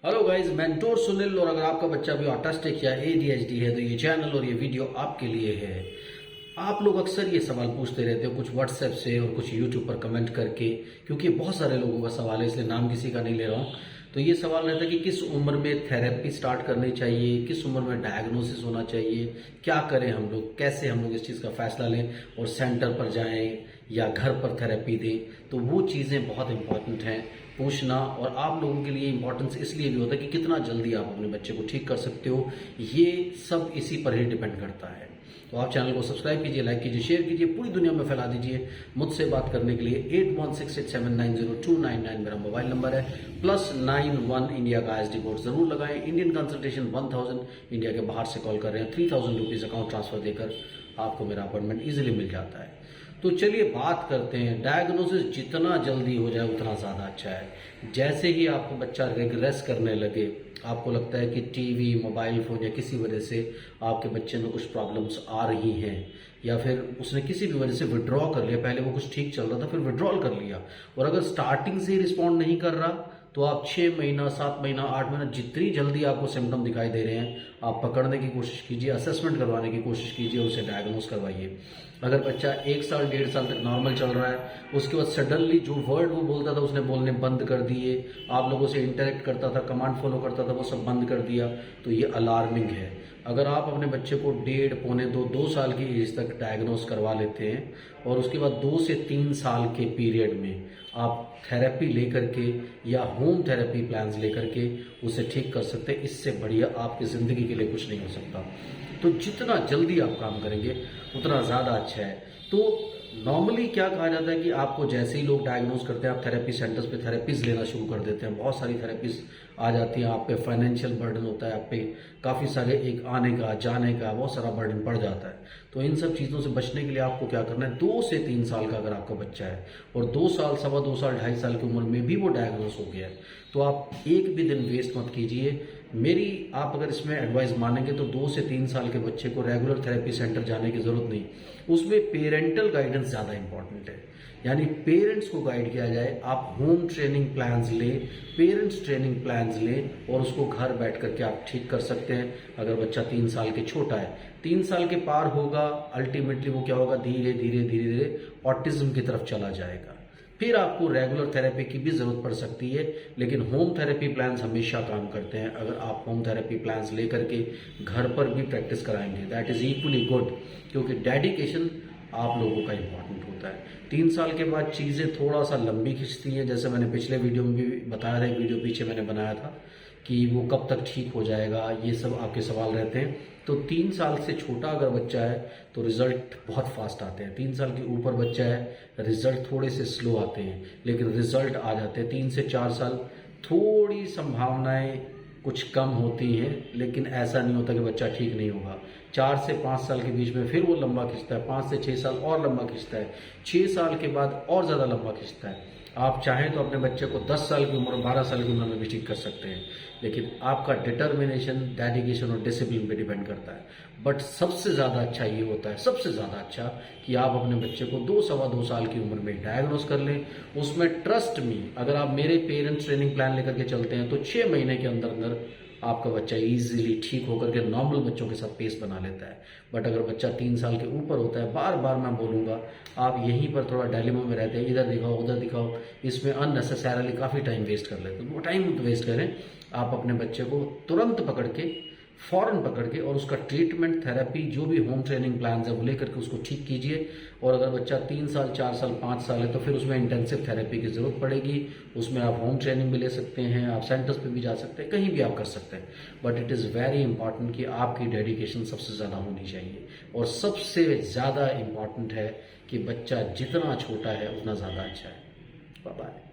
Hello guys, mentor Sunil. और अगर आपका बच्चा भी ऑटिस्टिक या एडीएचडी है तो ये चैनल और ये वीडियो आपके लिए है। आप लोग अक्सर ये सवाल पूछते रहते हो, कुछ व्हाट्सएप से और कुछ यूट्यूब पर कमेंट करके, क्योंकि बहुत सारे लोगों का सवाल है, इसलिए नाम किसी का नहीं ले रहा हूँ। तो ये सवाल रहता है कि किस उम्र में थेरेपी स्टार्ट करनी चाहिए, किस उम्र में डायग्नोसिस होना चाहिए, क्या करें हम लोग, कैसे हम लोग इस चीज़ का फैसला लें और सेंटर पर जाएं या घर पर थेरेपी दें। तो वो चीज़ें बहुत इंपॉर्टेंट हैं पूछना। और आप लोगों के लिए इंपॉर्टेंस इसलिए भी होता है कि कितना जल्दी आप अपने बच्चे को ठीक कर सकते हो, ये सब इसी पर ही डिपेंड करता है। तो आप चैनल को सब्सक्राइब कीजिए, लाइक कीजिए, शेयर कीजिए, पूरी दुनिया में फैला दीजिए। मुझसे बात करने के लिए 8168790299 मेरा मोबाइल नंबर है, +91 इंडिया का ISD कोड जरूर लगाएं। इंडियन कंसल्टेशन 1000, इंडिया के बाहर से कॉल कर रहे हैं 3000 रुपीज अकाउंट ट्रांसफर देकर आपको मेरा अपॉइंटमेंट इजीली मिल जाता है। तो चलिए बात करते हैं। डायग्नोसिस जितना जल्दी हो जाए उतना ज़्यादा अच्छा है। जैसे ही आपको बच्चा रिग्रेस करने लगे, आपको लगता है कि टीवी, मोबाइल फोन या किसी वजह से आपके बच्चे में कुछ प्रॉब्लम्स आ रही हैं, या फिर उसने किसी भी वजह से विड्रॉ कर लिया, पहले वो कुछ ठीक चल रहा था फिर विड्रॉल कर लिया, और अगर स्टार्टिंग से ही रिस्पॉन्ड नहीं कर रहा तो आप 6 महीना, 7 महीना, 8 महीना, जितनी जल्दी आपको सिम्टम दिखाई दे रहे हैं आप पकड़ने की कोशिश कीजिए, असेसमेंट करवाने की कोशिश कीजिए, उसे डायग्नोस करवाइए। अगर बच्चा 1 साल 1.5 साल तक नॉर्मल चल रहा है, उसके बाद सडनली जो वर्ड वो बोलता था उसने बोलने बंद कर दिए, आप लोगों से इंटरेक्ट करता था, कमांड फॉलो करता था, वो सब बंद कर दिया, तो ये अलार्मिंग है। अगर आप अपने बच्चे को 1.5, पौने 2 साल की एज तक डायग्नोस करवा लेते हैं और उसके बाद 2 से 3 साल के पीरियड में आप थेरेपी लेकर के या होम थेरेपी प्लान्स लेकर के उसे ठीक कर सकते हैं, इससे बढ़िया आपकी ज़िंदगी के लिए कुछ नहीं हो सकता। तो जितना जल्दी आप काम करेंगे उतना ज़्यादा अच्छा है। तो नॉर्मली क्या कहा जाता है कि आपको जैसे ही लोग डायग्नोज करते हैं आप थेरेपी सेंटर्स पे थेरेपीज लेना शुरू कर देते हैं। बहुत सारी थेरेपीज आ जाती हैं, आप पे फाइनेंशियल बर्डन होता है, आप पे काफ़ी सारे एक आने का जाने का बहुत सारा बर्डन पड़ जाता है। तो इन सब चीज़ों से बचने के लिए आपको क्या करना है, 2 से 3 साल का अगर आपका बच्चा है और 2 साल, 2.25 साल, 2.5 साल की उम्र में भी वो डायग्नोज हो गया है, तो आप एक भी दिन वेस्ट मत कीजिए। मेरी आप अगर इसमें एडवाइस मानेंगे तो 2 से 3 साल के बच्चे को रेगुलर थेरेपी सेंटर जाने की जरूरत नहीं, उसमें पेरेंटल गाइडेंस ज़्यादा इंपॉर्टेंट है। यानी पेरेंट्स को गाइड किया जाए, आप होम ट्रेनिंग प्लान्स लें, पेरेंट्स ट्रेनिंग प्लान्स लें और उसको घर बैठ करके आप ठीक कर सकते हैं। अगर बच्चा 3 साल के छोटा है, 3 साल के पार होगा, अल्टीमेटली वो क्या होगा, धीरे धीरे धीरे धीरे ऑटिज्म की तरफ चला जाएगा। फिर आपको रेगुलर थेरेपी की भी जरूरत पड़ सकती है, लेकिन होम थेरेपी प्लान्स हमेशा काम करते हैं। अगर आप होम थेरेपी प्लान्स लेकर के घर पर भी प्रैक्टिस कराएंगे, दैट इज इक्वली गुड, क्योंकि डेडिकेशन आप लोगों का इंपॉर्टेंट होता है। 3 साल के बाद चीज़ें थोड़ा सा लंबी खिंचती हैं, जैसे मैंने पिछले वीडियो में भी बताया था, एक वीडियो पीछे मैंने बनाया था कि वो कब तक ठीक हो जाएगा, ये सब आपके सवाल रहते हैं। तो 3 साल से छोटा अगर बच्चा है तो रिजल्ट बहुत फास्ट आते हैं। 3 साल के ऊपर बच्चा है रिजल्ट थोड़े से स्लो आते हैं, लेकिन रिजल्ट आ जाते हैं। 3 से 4 साल थोड़ी संभावनाएं कुछ कम होती हैं, लेकिन ऐसा नहीं होता कि बच्चा ठीक नहीं होगा। 4 से 5 साल के बीच में फिर वो लंबा खिंचता है, 5 से 6 साल और लंबा खिंचता है, 6 साल के बाद और ज़्यादा लंबा खिंचता है। आप चाहें तो अपने बच्चे को 10 साल की उम्र, 12 साल की उम्र में भी ठीक कर सकते हैं, लेकिन आपका डिटर्मिनेशन, डेडिकेशन और डिसिप्लिन पे डिपेंड करता है। बट सबसे ज़्यादा अच्छा ये होता है, सबसे ज़्यादा अच्छा, कि आप अपने बच्चे को 2, 2.25 साल की उम्र में डायग्नोस कर लें। उसमें ट्रस्ट मी, अगर आप मेरे पेरेंट्स ट्रेनिंग प्लान लेकर के चलते हैं तो 6 महीने के अंदर अंदर आपका बच्चा इजीली ठीक होकर के नॉर्मल बच्चों के साथ पेस बना लेता है। बट अगर बच्चा 3 साल के ऊपर होता है, बार बार मैं बोलूँगा, आप यहीं पर थोड़ा डायलेमा में रहते हैं, इधर दिखाओ उधर दिखाओ, इसमें अननेसेसरली काफ़ी टाइम वेस्ट कर लेते हैं। वो टाइम मत वेस्ट करें, आप अपने बच्चे को तुरंत पकड़ के, फौरन पकड़ के और उसका ट्रीटमेंट, थेरेपी, जो भी होम ट्रेनिंग प्लान है वो लेकर के उसको ठीक कीजिए। और अगर बच्चा 3 साल, 4 साल, 5 साल है तो फिर उसमें इंटेंसिव थेरेपी की जरूरत पड़ेगी। उसमें आप होम ट्रेनिंग भी ले सकते हैं, आप सेंटर्स पे भी जा सकते हैं, कहीं भी आप कर सकते हैं। But it is very important कि आपकी डेडिकेशन सबसे ज़्यादा होनी चाहिए। और सबसे ज़्यादा इंपॉर्टेंट है कि बच्चा जितना छोटा है उतना ज़्यादा अच्छा है। Bye bye.